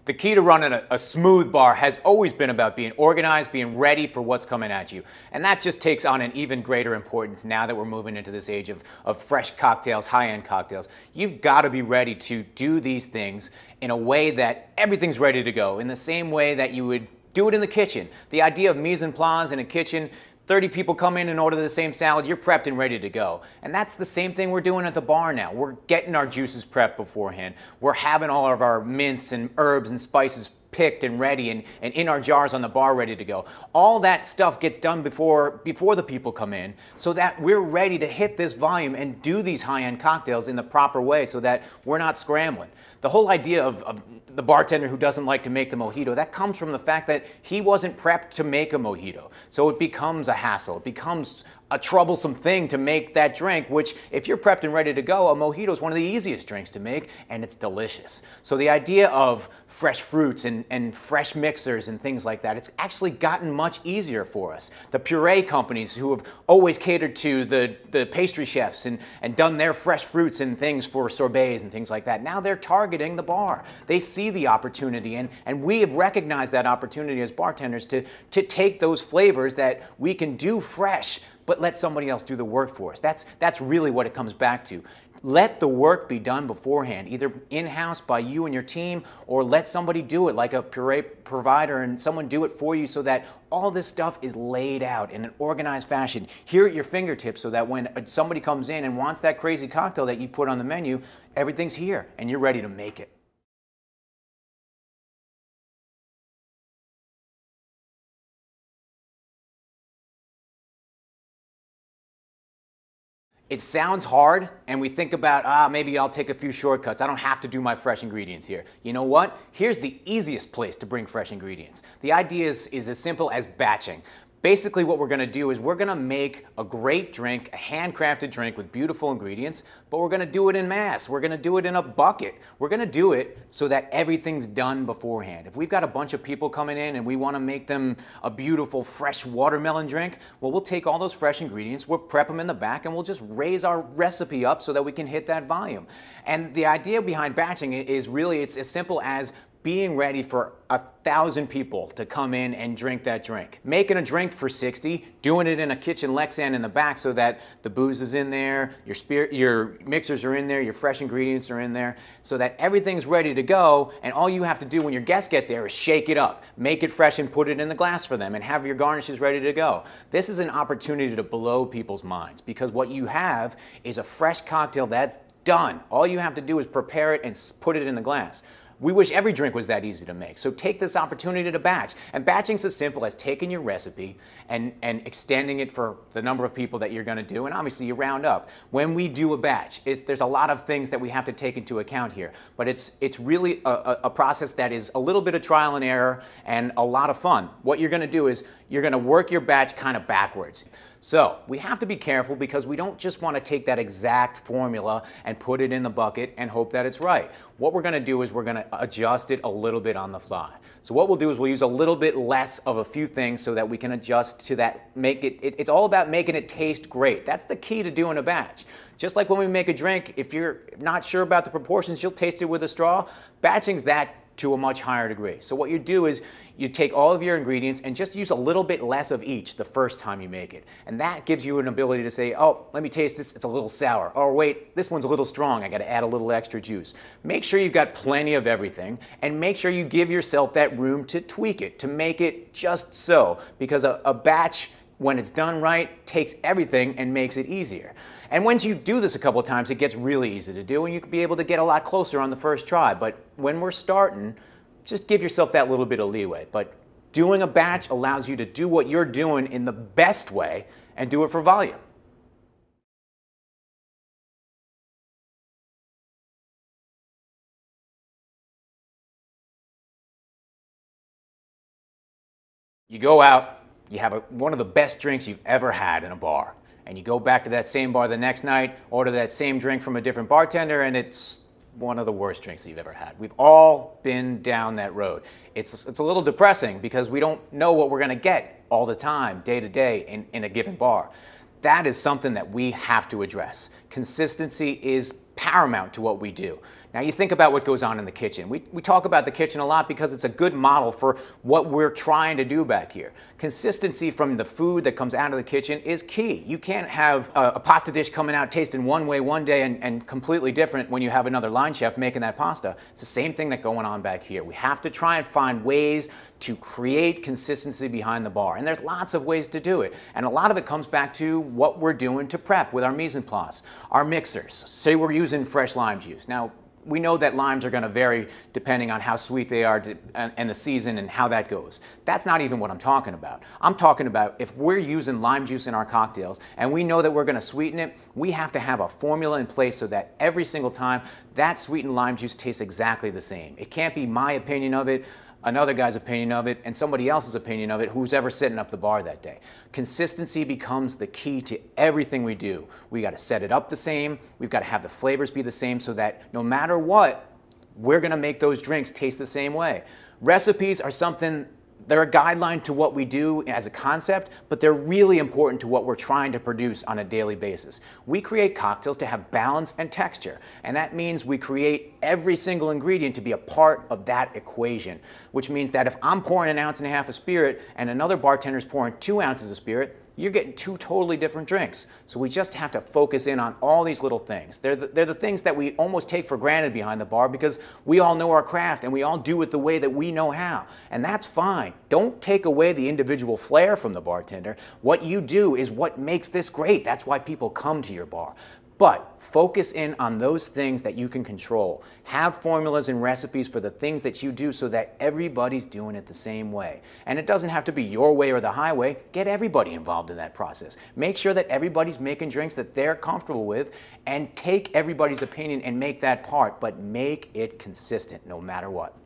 The key to running a smooth bar has always been about being organized, being ready for what's coming at you. And that just takes on an even greater importance now that we're moving into this age of fresh cocktails, high-end cocktails. You've got to be ready to do these things in a way that everything's ready to go, in the same way that you would do it in the kitchen. The idea of mise en place in a kitchen, 30 people come in and order the same salad, you're prepped and ready to go. And that's the same thing we're doing at the bar now. We're getting our juices prepped beforehand. We're having all of our mints and herbs and spices picked and ready and in our jars on the bar ready to go. All that stuff gets done before the people come in so that we're ready to hit this volume and do these high-end cocktails in the proper way so that we're not scrambling. The whole idea of the bartender who doesn't like to make the mojito, that comes from the fact that he wasn't prepped to make a mojito. So it becomes a hassle. It becomes a troublesome thing to make that drink, which if you're prepped and ready to go, a mojito is one of the easiest drinks to make, and it's delicious. So the idea of fresh fruits and fresh mixers and things like that, it's actually gotten much easier for us. The puree companies who have always catered to the pastry chefs and done their fresh fruits and things for sorbets and things like that, now they're targeting the bar. They see the opportunity, and we have recognized that opportunity as bartenders to take those flavors that we can do fresh, but let somebody else do the work for us. That's really what it comes back to. Let the work be done beforehand, either in-house by you and your team, or let somebody do it, like a puree provider, and someone do it for you so that all this stuff is laid out in an organized fashion here at your fingertips so that when somebody comes in and wants that crazy cocktail that you put on the menu, everything's here and you're ready to make it. It sounds hard, and we think about, maybe I'll take a few shortcuts. I don't have to do my fresh ingredients here. You know what? Here's the easiest place to bring fresh ingredients. The idea is as simple as batching. Basically what we're going to do is we're going to make a great drink, a handcrafted drink with beautiful ingredients, but we're going to do it in mass. We're going to do it in a bucket. We're going to do it so that everything's done beforehand. If we've got a bunch of people coming in and we want to make them a beautiful fresh watermelon drink, well, we'll take all those fresh ingredients, we'll prep them in the back, and we'll just raise our recipe up so that we can hit that volume. And the idea behind batching is really, it's as simple as being ready for 1,000 people to come in and drink that drink. Making a drink for 60, doing it in a kitchen Lexan in the back so that the booze is in there, your mixers are in there, your fresh ingredients are in there, so that everything's ready to go, and all you have to do when your guests get there is shake it up, make it fresh and put it in the glass for them, and have your garnishes ready to go. This is an opportunity to blow people's minds, because what you have is a fresh cocktail that's done. All you have to do is prepare it and put it in the glass. We wish every drink was that easy to make, so take this opportunity to batch. And batching's as simple as taking your recipe and extending it for the number of people that you're going to do, and obviously you round up. When we do a batch, there's a lot of things that we have to take into account here, but it's really a process that is a little bit of trial and error and a lot of fun. What you're going to do is you're going to work your batch kind of backwards. So we have to be careful because we don't just want to take that exact formula and put it in the bucket and hope that it's right. What we're going to do is we're going to adjust it a little bit on the fly. So what we'll do is we'll use a little bit less of a few things so that we can adjust to that, it's all about making it taste great. That's the key to doing a batch. Just like when we make a drink, if you're not sure about the proportions, you'll taste it with a straw. Batching's that to a much higher degree. So what you do is you take all of your ingredients and just use a little bit less of each the first time you make it. And that gives you an ability to say, oh, let me taste this, it's a little sour. Or wait, this one's a little strong, I gotta add a little extra juice. Make sure you've got plenty of everything, and make sure you give yourself that room to tweak it, to make it just so. Because a batch, when it's done right, takes everything and makes it easier. And once you do this a couple of times, it gets really easy to do, and you can be able to get a lot closer on the first try. But when we're starting, just give yourself that little bit of leeway. But doing a batch allows you to do what you're doing in the best way and do it for volume. You go out, you have one of the best drinks you've ever had in a bar, and you go back to that same bar the next night, order that same drink from a different bartender, and it's one of the worst drinks that you've ever had. We've all been down that road. It's a little depressing because we don't know what we're going to get all the time, day to day, in a given bar. That is something that we have to address. Consistency is paramount to what we do. Now you think about what goes on in the kitchen. We talk about the kitchen a lot because it's a good model for what we're trying to do back here. Consistency from the food that comes out of the kitchen is key. You can't have a pasta dish coming out tasting one way one day and completely different when you have another line chef making that pasta. It's the same thing that's going on back here. We have to try and find ways to create consistency behind the bar. And there's lots of ways to do it. And a lot of it comes back to what we're doing to prep with our mise en place. Our mixers, say we're using fresh lime juice. Now, we know that limes are going to vary depending on how sweet they are and the season and how that goes. That's not even what I'm talking about. I'm talking about if we're using lime juice in our cocktails and we know that we're going to sweeten it, we have to have a formula in place so that every single time that sweetened lime juice tastes exactly the same. It can't be my opinion of it, another guy's opinion of it, and somebody else's opinion of it who's ever setting up the bar that day. Consistency becomes the key to everything we do. We got to set it up the same, we've got to have the flavors be the same so that no matter what, we're going to make those drinks taste the same way. Recipes are something, they're a guideline to what we do as a concept, but they're really important to what we're trying to produce on a daily basis. We create cocktails to have balance and texture, and that means we create every single ingredient to be a part of that equation, which means that if I'm pouring 1.5 ounces of spirit and another bartender's pouring 2 ounces of spirit, you're getting two totally different drinks. So we just have to focus in on all these little things. They're the things that we almost take for granted behind the bar because we all know our craft and we all do it the way that we know how. And that's fine. Don't take away the individual flair from the bartender. What you do is what makes this great. That's why people come to your bar. But focus in on those things that you can control. Have formulas and recipes for the things that you do so that everybody's doing it the same way. And it doesn't have to be your way or the highway. Get everybody involved in that process. Make sure that everybody's making drinks that they're comfortable with and take everybody's opinion and make that part, but make it consistent no matter what.